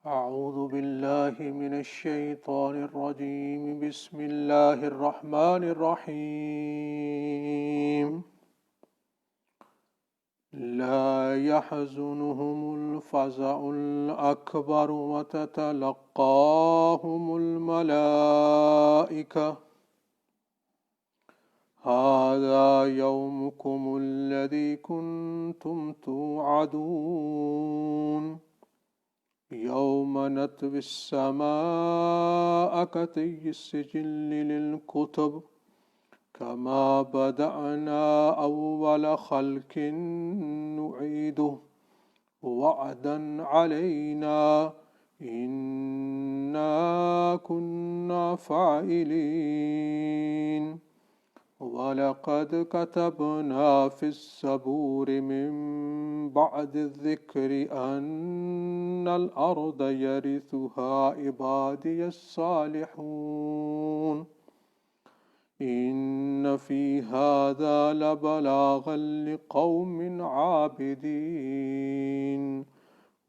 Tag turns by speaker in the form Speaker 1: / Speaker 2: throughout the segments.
Speaker 1: أعوذ بالله من الشيطان الرجيم بسم الله الرحمن الرحيم لا يحزنهم الفزع الأكبر وتتلقاهم الملائكة هذا يومكم الذي كنتم توعدون يوم نطوي السماء كطي السجل للكتب كما بدأنا أول خلق نعيده وعدا علينا إنا كنا فاعلين وَلَقَدْ كَتَبْنَا فِي الزَّبُورِ مِن بَعْدِ الذِّكْرِ أَنَّ الْأَرْضَ يَرِثُهَا عِبَادِيَ الصَّالِحُونَ إِنَّ فِي هَذَا لَبَلَاغًا لِقَوْمٍ عَابِدِينَ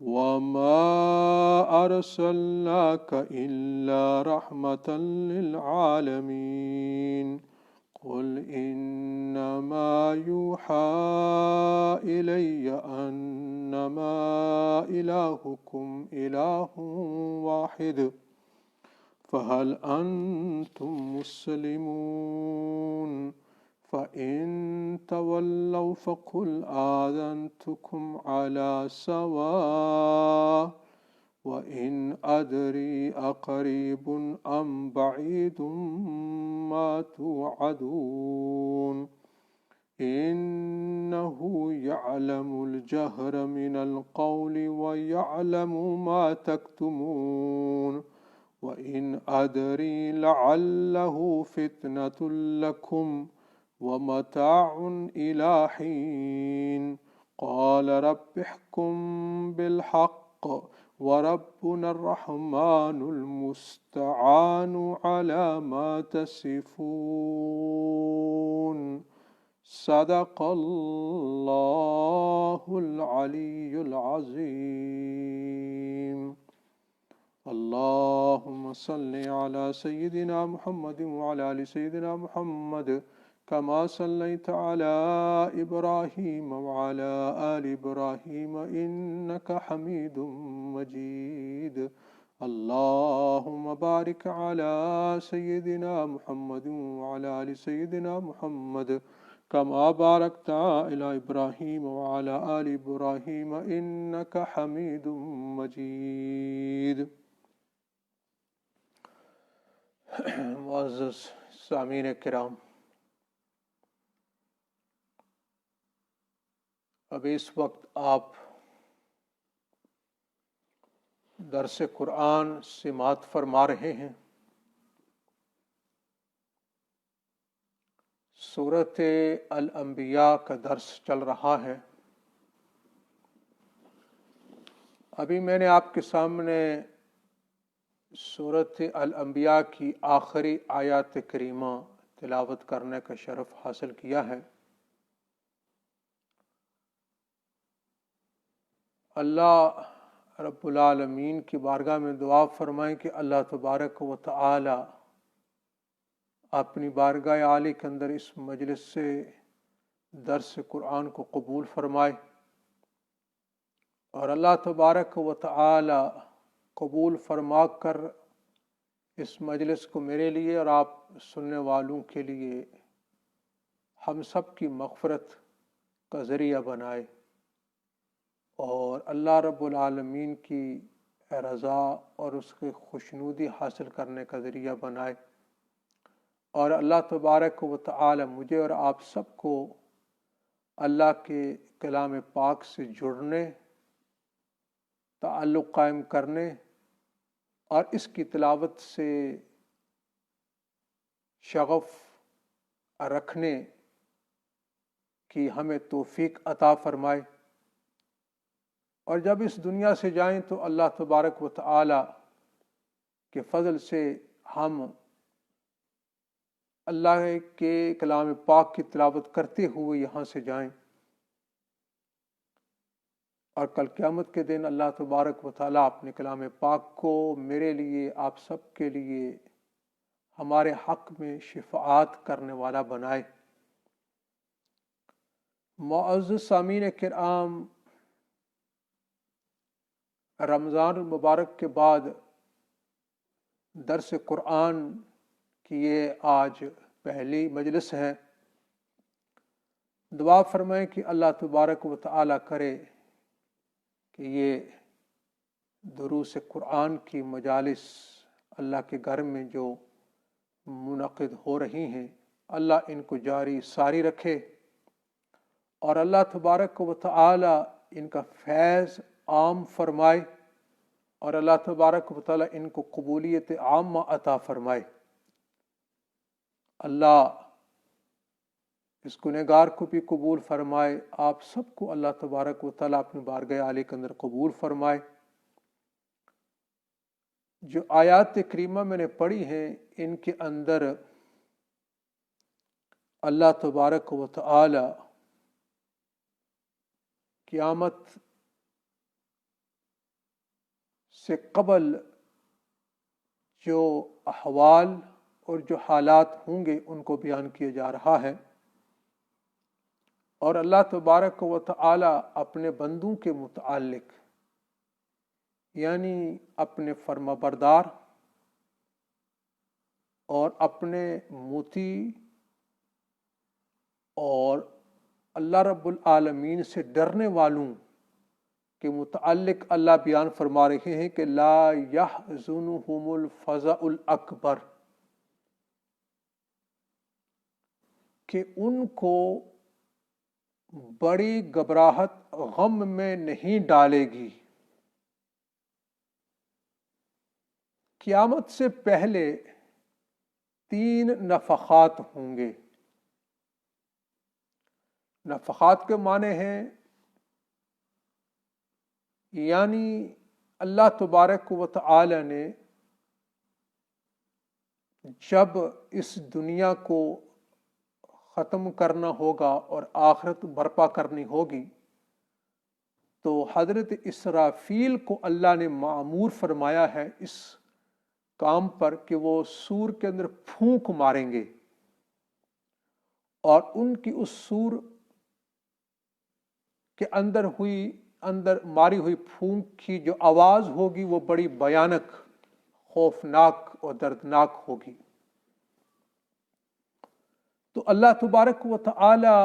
Speaker 1: وَمَا أَرْسَلْنَاكَ إِلَّا رَحْمَةً لِلْعَالَمِينَ قل إنما يوحى إلي أنما إلهكم إله واحد فهل أنتم مسلمون فإن تولوا فقل آذنتكم على سواء وَإِنْ أَدْرِي أَقَرِيبٌ أَمْ بَعِيدٌ مَا تُوعَدُونَ إِنَّهُ يَعْلَمُ الْجَهْرَ مِنَ الْقَوْلِ وَيَعْلَمُ مَا تَكْتُمُونَ وَإِنْ أَدْرِي لَعَلَّهُ فِتْنَةٌ لَكُمْ وَمَتَاعٌ إِلَى حِينٍ قَالَ رَبِّ احْكُم بِالْحَقِّ وَرَبُّنَا الرَّحْمَنُ الْمُسْتَعَانُ عَلَى مَا تَصِفُونَ صدق اللہ العلی العظیم اللہم صلی علی سیدنا محمد وعلی آل سیدنا محمد كما صليت على إبراهيم وعلى آل إبراهيم إنك حميد مجيد اللهم بارك على سيدنا محمد وعلى آل سيدنا محمد كما باركت على إبراهيم وعلى آل إبراهيم إنك حميد مجيد. معزز سامعین کرام، اب اس وقت آپ درس قرآن سماعت فرما رہے ہیں. سورۃ الانبیاء کا درس چل رہا ہے. ابھی میں نے آپ کے سامنے سورۃ الانبیاء کی آخری آیات کریمہ تلاوت کرنے کا شرف حاصل کیا ہے. اللہ رب العالمین کی بارگاہ میں دعا فرمائیں کہ اللہ تبارک و تعالی اپنی بارگاہ عالی کے اندر اس مجلس سے درس قرآن کو قبول فرمائے، اور اللہ تبارک و تعالی قبول فرما کر اس مجلس کو میرے لیے اور آپ سننے والوں کے لیے ہم سب کی مغفرت کا ذریعہ بنائے، اور اللہ رب العالمین کی رضا اور اس کی خوشنودی حاصل کرنے کا ذریعہ بنائے، اور اللہ تبارک و تعالی مجھے اور آپ سب کو اللہ کے کلام پاک سے جڑنے، تعلق قائم کرنے اور اس کی تلاوت سے شغف رکھنے کی ہمیں توفیق عطا فرمائے. اور جب اس دنیا سے جائیں تو اللہ تبارک و تعالی کے فضل سے ہم اللہ کے کلام پاک کی تلاوت کرتے ہوئے یہاں سے جائیں. اور کل قیامت کے دن اللہ تبارک و تعالیٰ اپنے کلام پاک کو میرے لیے، آپ سب کے لیے ہمارے حق میں شفاعت کرنے والا بنائے۔ معزز سامعین کرام، رمضان المبارک کے بعد درس قرآن کی یہ آج پہلی مجلس ہے۔ دعا فرمائیں کہ اللہ تبارک و تعالیٰ کرے کہ یہ دروس قرآن کی مجالس اللہ کے گھر میں جو منعقد ہو رہی ہیں، اللہ ان کو جاری ساری رکھے، اور اللہ تبارک و تعالی ان کا فیض عام فرمائے، اور اللہ تبارک و تعالی ان کو قبولیت عامہ عطا فرمائے۔ اللہ اس گنہگار کو بھی قبول فرمائے، آپ سب کو اللہ تبارک و تعالی اپنے بارگاہ عالی کے اندر قبول فرمائے۔ جو آیات کریمہ میں نے پڑھی ہیں، ان کے اندر اللہ تبارک و تعالی قیامت سے قبل جو احوال اور جو حالات ہوں گے ان کو بیان کیا جا رہا ہے، اور اللہ تبارک و تعالی اپنے بندوں کے متعلق، یعنی اپنے فرما بردار اور اپنے مطیع اور اللہ رب العالمین سے ڈرنے والوں کے متعلق اللہ بیان فرما رہے ہیں کہ لا يحزنهم الفزع الاکبر، کہ ان کو بڑی گھبراہٹ غم میں نہیں ڈالے گی۔ قیامت سے پہلے 3 نفخات ہوں گے۔ نفخات کے معنی ہیں یعنی اللہ تبارک و تعالی نے جب اس دنیا کو ختم کرنا ہوگا اور آخرت برپا کرنی ہوگی، تو حضرت اسرافیل کو اللہ نے مأمور فرمایا ہے اس کام پر کہ وہ سور کے اندر پھونک ماریں گے، اور ان کی اس سور کے اندر ماری ہوئی پھونک کی جو آواز ہوگی وہ بڑی بھیانک، خوفناک اور دردناک ہوگی۔ تو اللہ تبارک و تعالی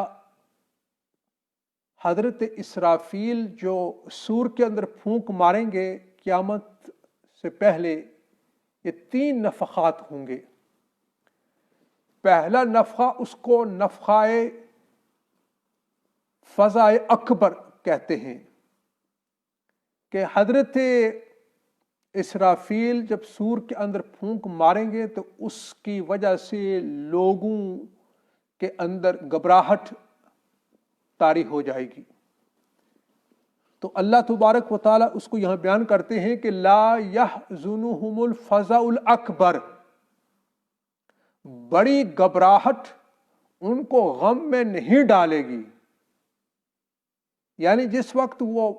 Speaker 1: حضرت اسرافیل جو سور کے اندر پھونک ماریں گے قیامت سے پہلے، یہ 3 نفخات ہوں گے۔ پہلا نفخہ اس کو نفخہ فزع اکبر کہتے ہیں، کہ حضرت اسرافیل جب سور کے اندر پھونک ماریں گے تو اس کی وجہ سے لوگوں کے اندر گھبراہٹ طاری ہو جائے گی۔ تو اللہ تبارک و تعالیٰ اس کو یہاں بیان کرتے ہیں کہ لا يحزنهم الفزع الاکبر، بڑی گھبراہٹ ان کو غم میں نہیں ڈالے گی۔ یعنی جس وقت وہ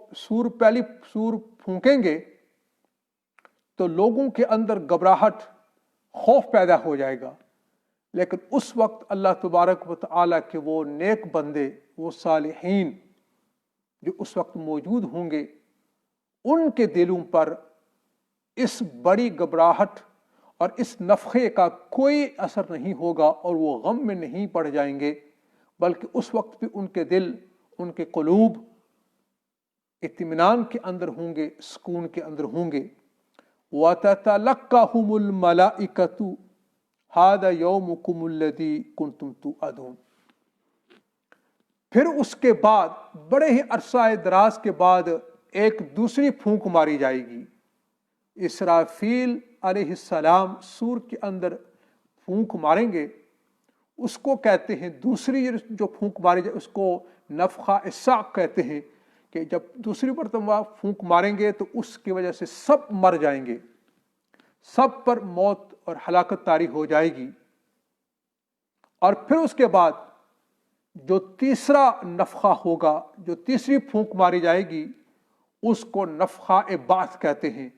Speaker 1: پہلی سور پھونکیں گے تو لوگوں کے اندر گھبراہٹ، خوف پیدا ہو جائے گا، لیکن اس وقت اللہ تبارک و تعالیٰ کے وہ نیک بندے، وہ صالحین جو اس وقت موجود ہوں گے، ان کے دلوں پر اس بڑی گھبراہٹ اور اس نفخے کا کوئی اثر نہیں ہوگا، اور وہ غم میں نہیں پڑ جائیں گے، بلکہ اس وقت بھی ان کے دل، ان کے قلوب اطمینان کے اندر ہوں گے، سکون کے اندر ہوں گے۔ وَتَتَلَقَّهُمُ الْمَلَائِكَةُ هَذَا يَوْمُكُمُ الَّذِي كُنْتُمْ تُوعَدُونَ۔ پھر اس کے بعد بڑے ہی عرصہ دراز کے بعد ایک دوسری پھونک ماری جائے گی۔ اسرافیل علیہ السلام سور کے اندر پھونک ماریں گے، اس کو کہتے ہیں دوسری جو پھونک ماری جائے اس کو نفخہ الصعق کہتے ہیں، کہ جب دوسری مرتبہ پھونک ماریں گے تو اس کی وجہ سے سب مر جائیں گے، سب پر موت اور ہلاکت طاری ہو جائے گی۔ اور پھر اس کے بعد جو تیسرا نفخہ ہوگا، جو تیسری پھونک ماری جائے گی، اس کو نفخہ بعث کہتے ہیں۔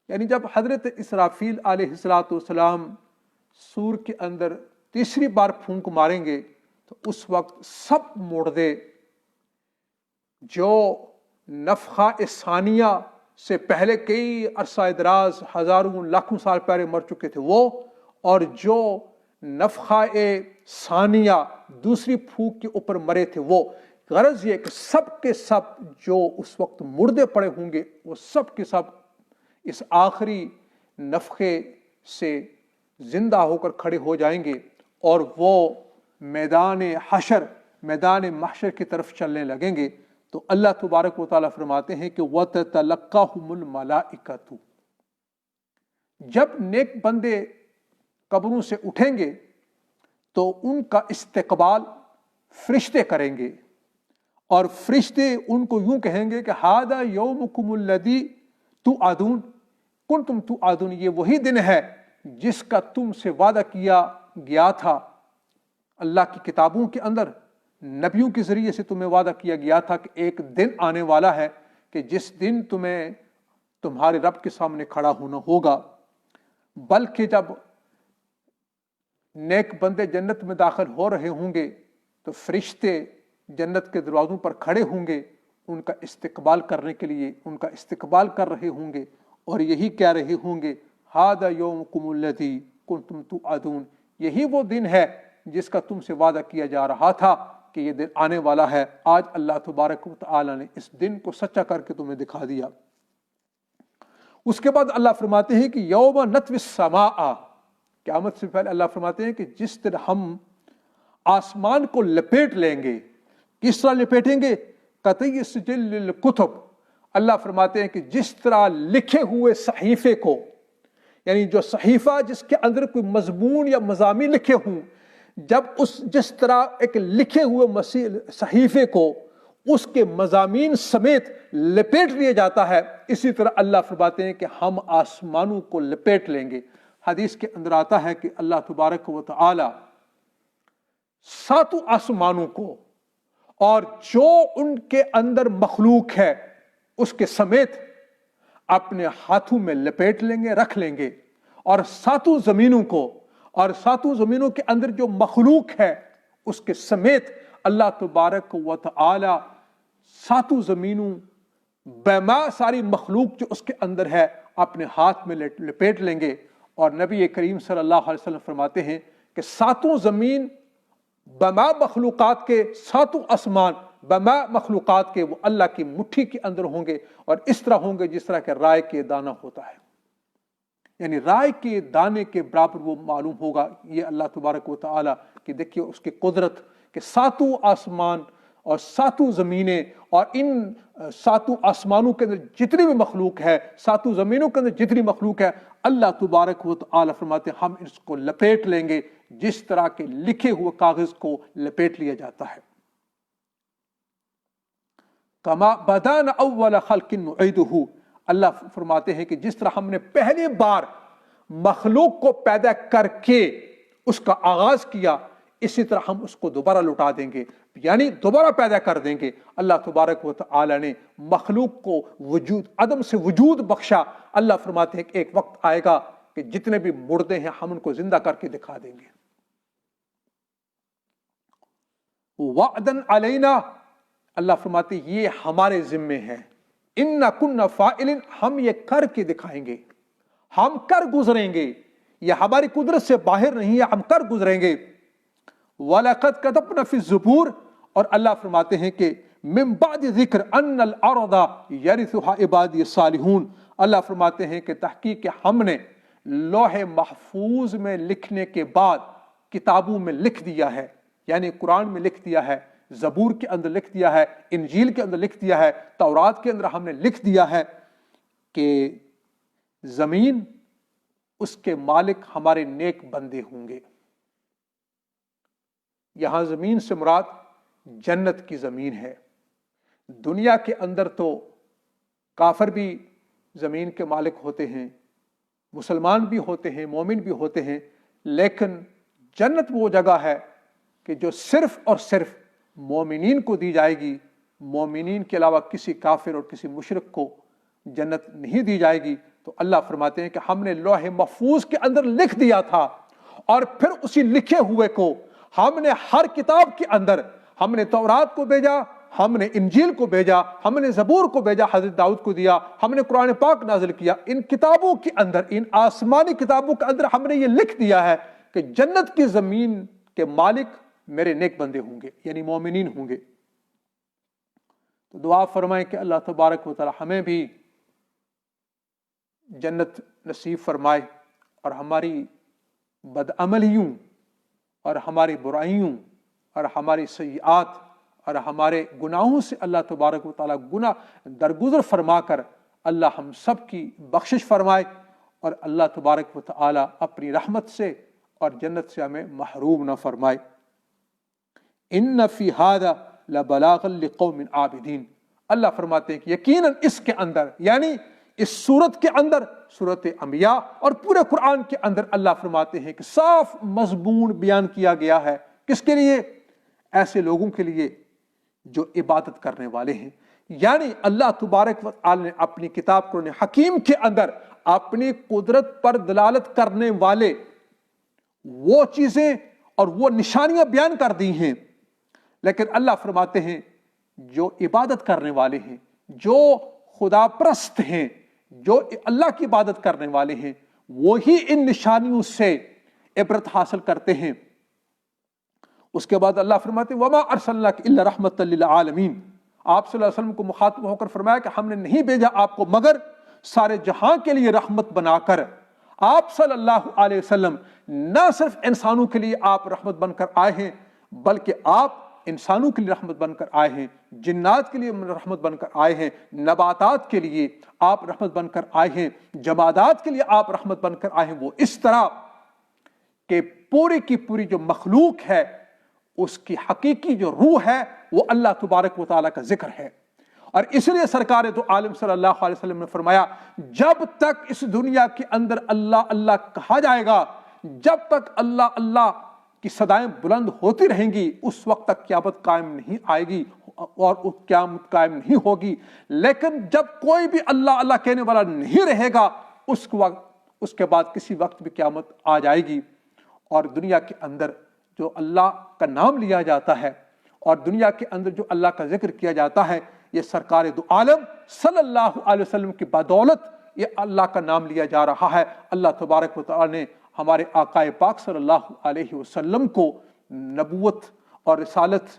Speaker 1: یعنی جب حضرت اسرافیل علیہ السلام سور کے اندر تیسری بار پھونک ماریں گے تو اس وقت سب مردے جو نفخہ ثانیہ سے پہلے کئی عرصہ دراز ہزاروں لاکھوں سال پہلے مر چکے تھے وہ، اور جو نفخہ ثانیہ دوسری پھونک کے اوپر مرے تھے وہ، غرض یہ کہ سب کے سب جو اس وقت مردے پڑے ہوں گے وہ سب کے سب اس آخری نفخے سے زندہ ہو کر کھڑے ہو جائیں گے، اور وہ میدان حشر، میدان محشر کی طرف چلنے لگیں گے۔ تو اللہ تبارک و تعالیٰ فرماتے ہیں کہ وَتَتَلَقَّاهُمُ الْمَلَائِكَةُ، جب نیک بندے قبروں سے اٹھیں گے تو ان کا استقبال فرشتے کریں گے، اور فرشتے ان کو یوں کہیں گے کہ ہذا یومکم الذی توعدون کنتم توعدون، یہ وہی دن ہے جس کا تم سے وعدہ کیا گیا تھا اللہ کی کتابوں کے اندر، نبیوں کے ذریعے سے تمہیں وعدہ کیا گیا تھا کہ ایک دن آنے والا ہے کہ جس دن تمہیں تمہارے رب کے سامنے کھڑا ہونا ہوگا۔ بلکہ جب نیک بندے جنت میں داخل ہو رہے ہوں گے تو فرشتے جنت کے دروازوں پر کھڑے ہوں گے ان کا استقبال کرنے کے لیے، ان کا استقبال کر رہے ہوں گے اور یہی کہہ رہے ہوں گے ھذا یومکم الذی کنتم توعدون، یہی وہ دن ہے جس کا تم سے وعدہ کیا جا رہا تھا کہ یہ دن آنے والا ہے۔ آج اللہ تبارک و تعالی نے اس دن کو سچا کر کے تمہیں دکھا دیا۔ اس کے بعد اللہ فرماتے ہیں کہ یوم نطوی السماء، قیامت سے پہلے اللہ فرماتے ہیں کہ جس طرح ہم آسمان کو لپیٹ لیں گے، کس طرح لپیٹیں گے؟ قطعی سجل للکتب، اللہ فرماتے ہیں کہ جس طرح لکھے ہوئے صحیفے کو، یعنی جو صحیفہ جس کے اندر کوئی مضمون یا مضامین لکھے ہوں، جب جس طرح ایک لکھے ہوئے صحیفے کو اس کے مضامین سمیت لپیٹ لیا جاتا ہے، اسی طرح اللہ فرماتے ہیں کہ ہم آسمانوں کو لپیٹ لیں گے۔ حدیث کے اندر آتا ہے کہ اللہ تبارک و تعالی ساتوں آسمانوں کو اور جو ان کے اندر مخلوق ہے اس کے سمیت اپنے ہاتھوں میں لپیٹ لیں گے، رکھ لیں گے، اور ساتوں زمینوں کو اور ساتوں زمینوں کے اندر جو مخلوق ہے اس کے سمیت اللہ تبارک و تعالی ساتوں زمینوں بیما ساری مخلوق جو اس کے اندر ہے اپنے ہاتھ میں لپیٹ لیں گے۔ اور نبی کریم صلی اللہ علیہ وسلم فرماتے ہیں کہ ساتوں زمین بما مخلوقات کے، ساتوں آسمان بما مخلوقات کے، وہ اللہ کی مٹھی کے اندر ہوں گے، اور اس طرح ہوں گے جس طرح کہ رائے کے دانہ ہوتا ہے، یعنی رائے کے دانے کے برابر وہ معلوم ہوگا۔ یہ اللہ تبارک و تعالیٰ کی دیکھیے اس کی قدرت کہ ساتوں آسمان اور ساتوں زمینیں، اور ان ساتوں آسمانوں کے اندر جتنی بھی مخلوق ہے، ساتوں زمینوں کے اندر جتنی مخلوق ہے، اللہ تبارک و تعالیٰ فرماتے ہیں ہم اس کو لپیٹ لیں گے جس طرح کے لکھے ہوئے کاغذ کو لپیٹ لیا جاتا ہے۔ کما بدانا اول خلق نعیدہ، اللہ فرماتے ہیں کہ جس طرح ہم نے پہلی بار مخلوق کو پیدا کر کے اس کا آغاز کیا، اسی طرح ہم اس کو دوبارہ لوٹا دیں گے، یعنی دوبارہ پیدا کر دیں گے۔ اللہ تبارک و تعالی نے مخلوق کو وجود، عدم سے وجود بخشا۔ اللہ فرماتے ہیں کہ ایک وقت آئے گا کہ جتنے بھی مردے ہیں ہم ان کو زندہ کر کے دکھا دیں گے۔ وعدن علینا، اللہ فرماتے ہیں یہ ہمارے ذمے ہے، اِنَّا كُنَّا فَاعِلٍ، ہم یہ کر کے دکھائیں گے، ہم کر گزریں گے، یہ ہماری قدرت سے باہر نہیں ہے، ہم کر گزریں گے۔ وَلَقَدْ كَتَبْنَا فِي الزُّبُورِ، اور اللہ فرماتے ہیں کہ مِن بَعْدِ ذِكْرِ أَنَّ الْأَرْضَ يَرِثُهَا عِبَادِيَ الصَّالِحُونَ، اللہ فرماتے ہیں کہ تحقیق کہ ہم نے لوح محفوظ میں لکھنے کے بعد کتابوں میں لکھ دیا ہے، یعنی قرآن میں لکھ دیا ہے، زبور کے اندر لکھ دیا ہے، انجیل کے اندر لکھ دیا ہے، تورات کے اندر ہم نے لکھ دیا ہے کہ زمین اس کے مالک ہمارے نیک بندے ہوں گے۔ یہاں زمین سے مراد جنت کی زمین ہے۔ دنیا کے اندر تو کافر بھی زمین کے مالک ہوتے ہیں، مسلمان بھی ہوتے ہیں، مومن بھی ہوتے ہیں، لیکن جنت وہ جگہ ہے کہ جو صرف اور صرف مومنین کو دی جائے گی، مومنین کے علاوہ کسی کافر اور کسی مشرک کو جنت نہیں دی جائے گی، تو اللہ فرماتے ہیں کہ ہم نے لوح محفوظ کے اندر لکھ دیا تھا، اور پھر اسی لکھے ہوئے کو ہم نے ہر کتاب کے اندر، ہم نے تورات کو بھیجا، ہم نے انجیل کو بھیجا، ہم نے زبور کو بھیجا، حضرت داؤد کو دیا، ہم نے قرآن پاک نازل کیا، ان کتابوں کے اندر، ان آسمانی کتابوں کے اندر ہم نے یہ لکھ دیا ہے کہ جنت کی زمین کے مالک میرے نیک بندے ہوں گے، یعنی مومنین ہوں گے۔ تو دعا فرمائیں کہ اللہ تبارک و تعالی ہمیں بھی جنت نصیب فرمائے، اور ہماری بدعملیوں اور ہماری برائیوں اور ہماری سیئات اور ہمارے گناہوں سے اللہ تبارک و تعالی گناہ درگزر فرما کر اللہ ہم سب کی بخشش فرمائے، اور اللہ تبارک و تعالی اپنی رحمت سے اور جنت سے ہمیں محروم نہ فرمائے۔ ان فی ھذا لبلاغا لقوم عابدین، اللہ فرماتے ہیں کہ یقیناً اس کے اندر، یعنی اس صورت کے اندر، صورت انبیاء اور پورے قرآن کے اندر اللہ فرماتے ہیں کہ صاف مضمون بیان کیا گیا ہے، کس کے لیے؟ ایسے لوگوں کے لیے جو عبادت کرنے والے ہیں۔ یعنی اللہ تبارک و تعالی نے اپنی کتاب قرآن حکیم کے اندر اپنی قدرت پر دلالت کرنے والے وہ چیزیں اور وہ نشانیاں بیان کر دی ہیں، لیکن اللہ فرماتے ہیں جو عبادت کرنے والے ہیں، جو خدا پرست ہیں، جو اللہ کی عبادت کرنے والے ہیں، وہی ان نشانیوں سے عبرت حاصل کرتے ہیں۔ اس کے بعد اللہ فرماتے ہیں وَمَا أَرْسَلْنَاكَ إِلَّا رَحْمَةً لِّلْعَالَمِينَ، آپ صلی اللہ علیہ وسلم کو مخاطب ہو کر فرمایا کہ ہم نے نہیں بھیجا آپ کو مگر سارے جہاں کے لیے رحمت بنا کر۔ آپ صلی اللہ علیہ وسلم نہ صرف انسانوں کے لیے آپ رحمت بن کر آئے ہیں، بلکہ آپ انسانوں کے لیے رحمت بن کر آئے ہیں، جنات کے لیے رحمت بن کر آئے ہیں، نباتات کے لیے آپ رحمت بن کر آئے ہیں، جمادات کے لیے آپ رحمت بن کر آئے ہیں۔ وہ اس طرح کہ پوری کی پوری جو مخلوق ہے اس کی حقیقی جو روح ہے وہ اللہ تبارک و تعالیٰ کا ذکر ہے۔ اور اس لیے سرکار دو عالم صلی اللہ علیہ وسلم نے فرمایا جب تک اس دنیا کے اندر اللہ اللہ کہا جائے گا، جب تک اللہ اللہ کی صدائیں بلند ہوتی رہیں گی، اس وقت تک قیامت قائم نہیں آئے گی اور قیامت قائم نہیں ہوگی۔ لیکن جب کوئی بھی اللہ اللہ کہنے والا نہیں رہے گا، اس کے بعد کسی وقت بھی قیامت آ جائے گی۔ اور دنیا کے اندر جو اللہ کا نام لیا جاتا ہے اور دنیا کے اندر جو اللہ کا ذکر کیا جاتا ہے، یہ سرکار دو عالم صلی اللہ علیہ وسلم کی بدولت یہ اللہ کا نام لیا جا رہا ہے۔ اللہ تبارک و تعالی نے ہمارے آقا پاک صلی اللہ علیہ وسلم کو نبوت اور رسالت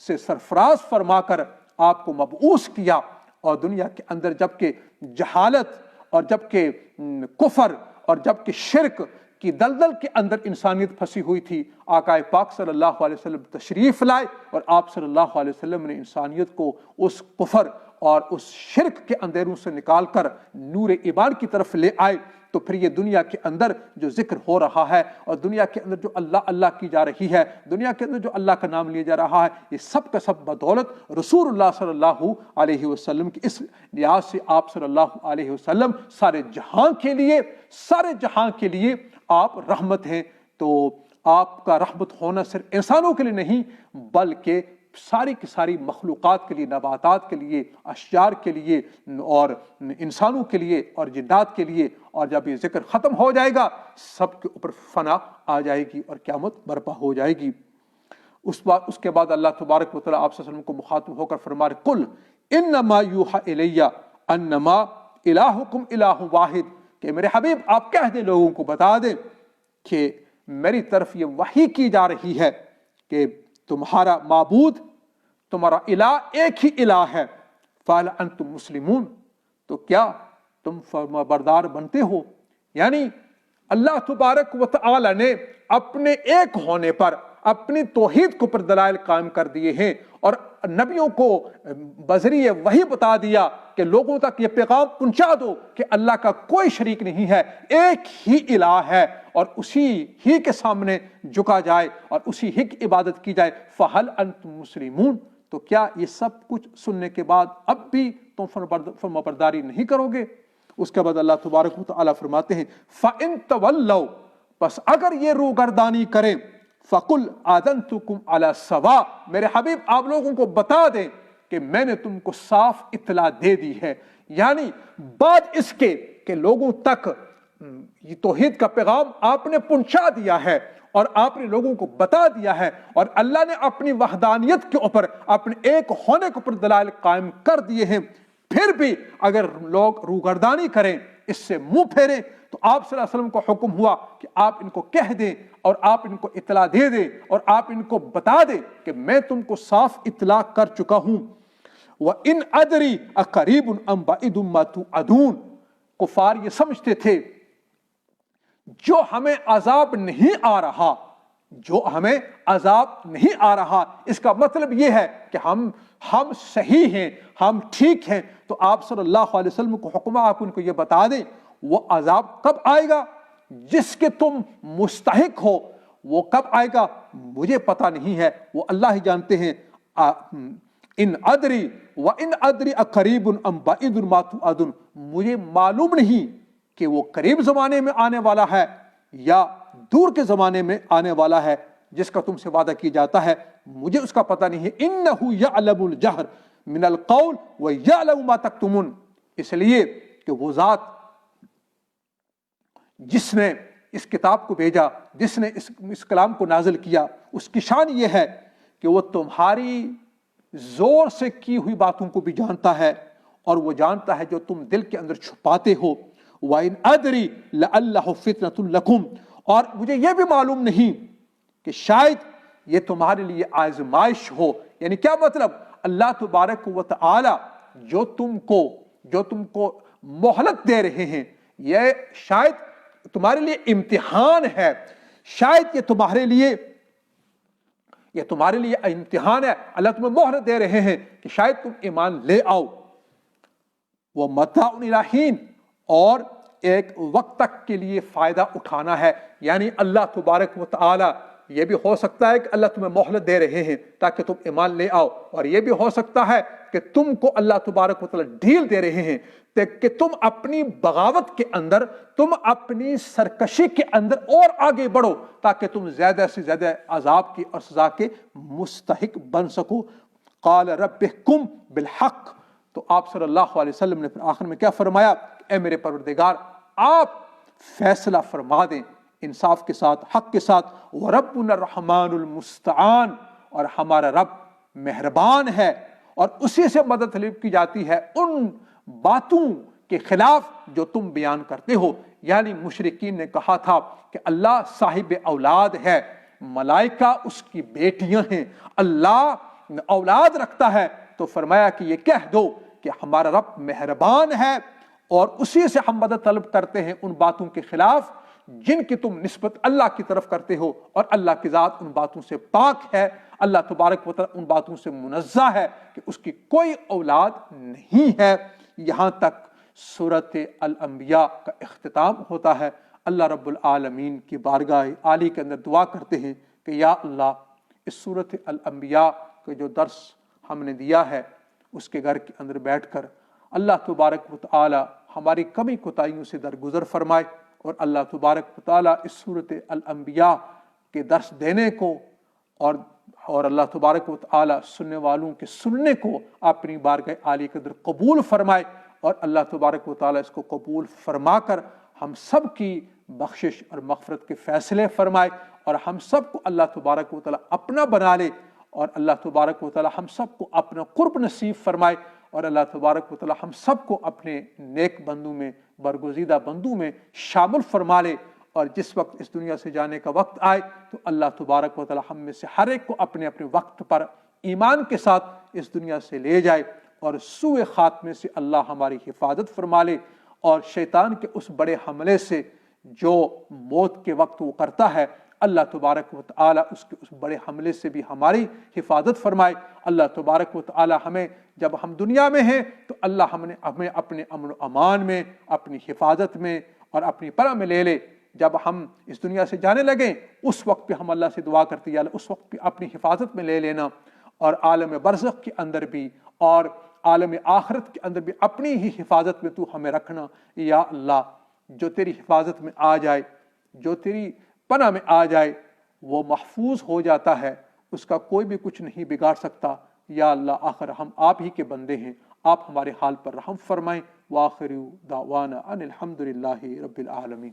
Speaker 1: سے سرفراز فرما کر آپ کو مبعوث کیا، اور دنیا کے اندر جبکہ جہالت اور جبکہ کفر اور جبکہ شرک کی دلدل کے اندر انسانیت پھنسی ہوئی تھی، آقا پاک صلی اللہ علیہ وسلم تشریف لائے اور آپ صلی اللہ علیہ وسلم نے انسانیت کو اس کفر اور اس شرک کے اندھیروں سے نکال کر نور ایمان کی طرف لے آئے۔ تو پھر یہ دنیا کے اندر جو ذکر ہو رہا ہے اور دنیا کے اندر جو اللہ اللہ کی جا رہی ہے، دنیا کے اندر جو اللہ کا نام لیا جا رہا ہے، یہ سب کا سب بدولت رسول اللہ صلی اللہ علیہ وسلم کی اس نیاز سے آپ صلی اللہ علیہ وسلم سارے جہاں کے لیے آپ رحمت ہیں۔ تو آپ کا رحمت ہونا صرف انسانوں کے لیے نہیں بلکہ ساری کی ساری مخلوقات کے لیے، نباتات کے لیے، اشجار کے لیے اور انسانوں کے لیے اور جنات کے لیے۔ اور جب یہ ذکر ختم ہو جائے گا سب کے اوپر فنا آ جائے گی اور قیامت برپا ہو جائے گی۔ اس کے بعد اللہ تبارک و تعالیٰ آپ صلی اللہ علیہ وسلم کو مخاطب ہو کر فرما رہے قل انما یوحی الی انما الہکم الہ واحد، کہ میرے حبیب آپ کہہ دیں، لوگوں کو بتا دیں کہ میری طرف یہ وحی کی جا رہی ہے کہ تمہارا معبود، تمہارا الہ ایک ہی الہ ہے۔ فَهَلْ أَنْتُمْ مُسْلِمُونَ، تو کیا تم فرما بردار بنتے ہو؟ یعنی اللہ تبارک و تعالی نے اپنے ایک ہونے پر، اپنی توحید کو پر دلائل قائم کر دیے ہیں، اور نبیوں کو بذریعہ وحی بتا دیا کہ لوگوں تک یہ پیغام پہنچا دو کہ اللہ کا کوئی شریک نہیں ہے، ایک ہی الہ ہے، اور اسی ہی کے سامنے جھکا جائے اور اسی ہی کی عبادت کی جائے۔ فَهَلْ أَنْتُمْ مُسْلِمُونَ، تو کیا یہ سب کچھ سننے کے بعد اب بھی تم فرمانبرداری نہیں کرو گے؟ اس کے بعد اللہ تبارک و تعالیٰ فرماتے ہیں فَإِن تَوَلَّوْا، بس اگر یہ روگردانی کریں، فَقُلْ آذَنْتُكُمْ عَلَى سَوَاءٍ، میرے حبیب آپ لوگوں کو بتا دیں کہ میں نے تم کو صاف اطلاع دے دی ہے، یعنی بعد اس کے کہ لوگوں تک یہ توحید کا پیغام آپ نے پہنچا دیا ہے اور آپ نے لوگوں کو بتا دیا ہے، اور اللہ نے اپنی وحدانیت کے اوپر، اپنے ایک ہونے کے اوپر دلائل قائم کر دیے ہیں، پھر بھی اگر لوگ روگردانی کریں، اس سے منہ پھیریں، تو آپ صلی اللہ علیہ وسلم کو حکم ہوا کہ آپ ان کو کہہ دیں اور آپ ان کو اطلاع دے دیں اور آپ ان کو بتا دیں کہ میں تم کو صاف اطلاع کر چکا ہوں۔ وَإِنْ أَدْرِي أَقَرِيبٌ أَمْ بَعِيدٌ مَا تُوعَدُونَ، کفار یہ سمجھتے تھے جو ہمیں عذاب نہیں آ رہا، جو ہمیں عذاب نہیں آ رہا، اس کا مطلب یہ ہے کہ ہم صحیح ہیں، ہم ٹھیک ہیں، تو آپ صلی اللہ علیہ وسلم کو حکم ہے آپ ان کو یہ بتا دیں وہ عذاب کب آئے گا جس کے تم مستحق ہو، وہ کب آئے گا مجھے پتہ نہیں ہے، وہ اللہ ہی جانتے ہیں۔ ان ادری وان ادری اقریب ام بعید ما توعدون، مجھے معلوم نہیں کہ وہ قریب زمانے میں آنے والا ہے یا دور کے زمانے میں آنے والا ہے جس کا تم سے وعدہ کیا جاتا ہے، مجھے اس کا پتہ نہیں ہے۔ انہ یعلم الجہر من القول ویعلم ما تکتمون، اس لیے کہ وہ ذات جس نے اس کتاب کو بھیجا، جس نے اس کلام کو نازل کیا، اس کی شان یہ ہے کہ وہ تمہاری زور سے کی ہوئی باتوں کو بھی جانتا ہے اور وہ جانتا ہے جو تم دل کے اندر چھپاتے ہو۔ وَإِنْ أَدْرِي لَعَلَّهُ فِتْنَةٌ لَكُمْ، اور مجھے یہ بھی معلوم نہیں کہ شاید یہ تمہارے لیے آزمائش ہو، یعنی کیا مطلب؟ اللہ تبارک و تعالی جو تم کو مہلت دے رہے ہیں، یہ شاید تمہارے لیے امتحان ہے، شاید یہ تمہارے لیے امتحان ہے، اللہ تمہیں مہلت دے رہے ہیں کہ شاید تم ایمان لے آؤ۔ وہ متاع الی حین، اور ایک وقت تک کے لیے فائدہ اٹھانا ہے، یعنی اللہ تبارک و تعالی یہ بھی ہو سکتا ہے کہ اللہ تمہیں مہلت دے رہے ہیں تاکہ تم ایمان لے آؤ، اور یہ بھی ہو سکتا ہے کہ تم کو اللہ تبارک و تعالی ڈھیل دے رہے ہیں کہ تم اپنی بغاوت کے اندر، تم اپنی سرکشی کے اندر اور آگے بڑھو تاکہ تم زیادہ سے زیادہ عذاب کی اور سزا کے مستحق بن سکو۔ قال رب احکم بالحق، تو آپ صلی اللہ علیہ وسلم نے پھر آخر میں کیا فرمایا؟ اے میرے پروردگار آپ فیصلہ فرما دیں انصاف کے ساتھ، حق کے ساتھ۔ وَرَبُّنَا الرَّحْمَٰنُ الْمُسْتَعَانُ، اور ہمارا رب مہربان ہے اور اسی سے مدد طلب کی جاتی ہے ان باتوں کے خلاف جو تم بیان کرتے ہو۔ یعنی مشرکین نے کہا تھا کہ اللہ صاحب اولاد ہے، ملائکہ اس کی بیٹیاں ہیں، اللہ اولاد رکھتا ہے، تو فرمایا کہ یہ کہہ دو کہ ہمارا رب مہربان ہے اور اسی سے ہم مدد طلب کرتے ہیں ان باتوں کے خلاف جن کی تم نسبت اللہ کی طرف کرتے ہو، اور اللہ کی ذات ان باتوں سے پاک ہے، اللہ تبارک و تعالی ان باتوں سے منزہ ہے کہ اس کی کوئی اولاد نہیں ہے۔ یہاں تک سورۃ الانبیاء کا اختتام ہوتا ہے۔ اللہ رب العالمین کی بارگاہ عالی کے اندر دعا کرتے ہیں کہ یا اللہ اس سورۃ الانبیاء کا جو درس ہم نے دیا ہے اس کے گھر کے اندر بیٹھ کر اللہ تبارک و تعالی ہماری کمی کوتاہیوں سے درگزر فرمائے، اور اللہ تبارک و تعالی اس سورۃ الانبیاء کے درس دینے کو اور اللہ تبارک و تعالی سننے والوں کے سننے کو اپنی بارگاہ عالی کے اندر قبول فرمائے، اور اللہ تبارک و تعالی اس کو قبول فرما کر ہم سب کی بخشش اور مغفرت کے فیصلے فرمائے، اور ہم سب کو اللہ تبارک و تعالی اپنا بنا لے، اور اللہ تبارک و تعالی ہم سب کو اپنا قرب نصیب فرمائے، اور اللہ تبارک و تعالی ہم سب کو اپنے نیک بندوں میں، برگزیدہ بندوں میں شامل فرما لے، اور جس وقت اس دنیا سے جانے کا وقت آئے تو اللہ تبارک و تعالی ہم میں سے ہر ایک کو اپنے اپنے وقت پر ایمان کے ساتھ اس دنیا سے لے جائے، اور سوء خاتمے سے اللہ ہماری حفاظت فرما لے، اور شیطان کے اس بڑے حملے سے جو موت کے وقت وہ کرتا ہے، اللہ تبارک و تعالی اس کے اس بڑے حملے سے بھی ہماری حفاظت فرمائے۔ اللہ تبارک و تعالی ہمیں جب ہم دنیا میں ہیں تو اللہ ہمیں اپنے امن و امان میں، اپنی حفاظت میں اور اپنی پناہ میں لے لے۔ جب ہم اس دنیا سے جانے لگیں اس وقت پہ ہم اللہ سے دعا کرتے ہیں یا اللہ اس وقت پہ اپنی حفاظت میں لے لینا، اور عالم برزخ کے اندر بھی اور عالم آخرت کے اندر بھی اپنی ہی حفاظت میں تو ہمیں رکھنا۔ یا اللہ جو تیری حفاظت میں آ جائے، جو تیری پناہ میں آ جائے، وہ محفوظ ہو جاتا ہے، اس کا کوئی بھی کچھ نہیں بگاڑ سکتا۔ یا اللہ آخر ہم آپ ہی کے بندے ہیں، آپ ہمارے حال پر رحم فرمائیں۔ وآخر دعوانا ان الحمد للہ رب العالمین۔